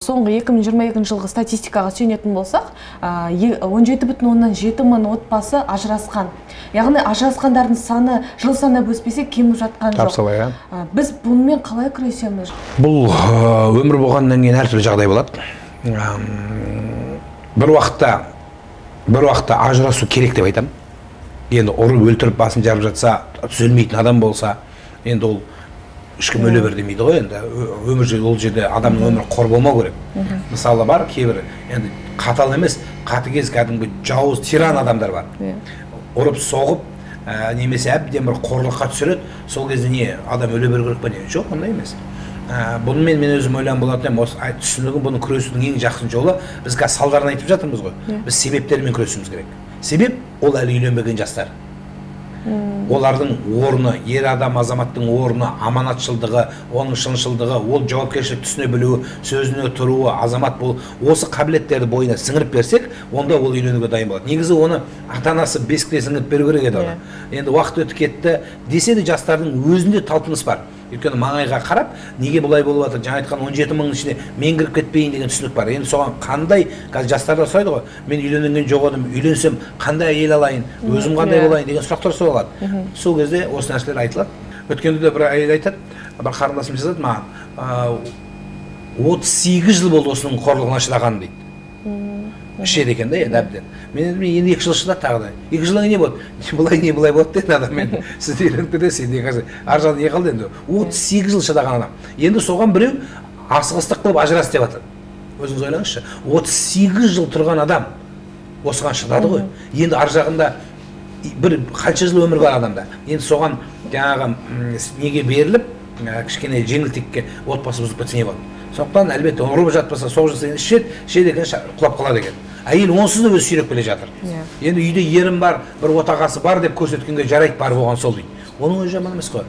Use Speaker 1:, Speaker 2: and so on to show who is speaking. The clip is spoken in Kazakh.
Speaker 1: Соңғы 2022 жылғы статистикаға сүйенетін болсақ, 17,7 мың отбасы ажырасқан. Яғни ажырасқандардың саны жыл санап өспесе кеміп жатқан жоқ.
Speaker 2: Тапсылай,
Speaker 1: Біз бұнымен қалай күресеміз?
Speaker 2: Бұл өмір болғаннан кейін әртүрлі жағдай болады. Бір уақытта ажырасу керек деп айтамын. Енді ұрып өлтіріп басын жарып жатса, түзелмейтін адам болса, енді ол ешкім өле бер демейді ғой. Енді ол жерде адамның өмірі қор болмау керек. Мысалы бар, кейбір енді қатал емес, қатыгез кәдімгі жауыз тиран адамдар бар. Ұрып соғып, немесе әбден бір қорлыққа түсіреді. Сол кезде не адам өле бер керек пе? Жоқ, ондай емес. Бұнымен мен өзім ойлан болатын, осы түсінігім, бұның күресудің ең жақсы жолы, біз қазір салдарын айтып жатырмыз ғой. Біз себептермен күресуіміз керек. Себеп ол әлі үйленбеген жастар. Олардың орны, ер адам азаматтың орны, аманатшылдығы, оның шыншылдығы, ол жауапкершілік түсіне білуі, сөзіне тұруы, азамат бол, осы қабілеттерді бойына сіңіріп берсек, онда ол үйленуге дайын болады. Негізі оны ата-анасы бесікте сіңіріп беру керек еді оны. Енді уақыт өтіп кетті, десе де жастардың өзінде талпыныс бар. Өйткені маңайға қарап, неге бұлай болып жатыр? Жаңа айтқан 17 мыңның ішіне мен кіріп кетпейін деген түсінік бар. Енді соған қандай, қазір жастарда сұрайды ғой, мен үйленген жоқ едім, үйленсем қандай әйел алайын, өзім қандай болайын деген сұрақтар сұралады. Сол кезде осы нәрселер айтылады. Өткенде де бір әйел айтады, бір қарындасым жазады маған, 38 жыл болды осының қорлығына шыдағаны дейді. Шеді екен да, енді әбден. Мен енді 2 жыл шыдады тағы да. 2 жылдан не болды? Бұлай не бұлай болды деді адам. Мен сізді үйреніп де сен де қазір ар жағында не қалды енді? 38 жыл шыдаған адам. Енді соған біреу асығыстық қылып ажырас деп жатыр. Өзіңіз ойлаңызшы. 38 жыл тұрған адам осыған шыдады ғой. Енді ар жағында бір қанша жыл өмір бар адамда. Енді соған жаңағы неге беріліп, кішкене жеңілтекке отбасы бұзып кетсе не болады? Сондықтан әлбетте ұрып жатпаса, соғып жатса шет екен құлап қалады екен. Әйел онсыз да өзі сүйреп келе жатыр. Енді үйде ерім бар, бір отағасы бар деп көрсеткенге жарайды бар болған сол дейді. Оның өзі жаман емес қой.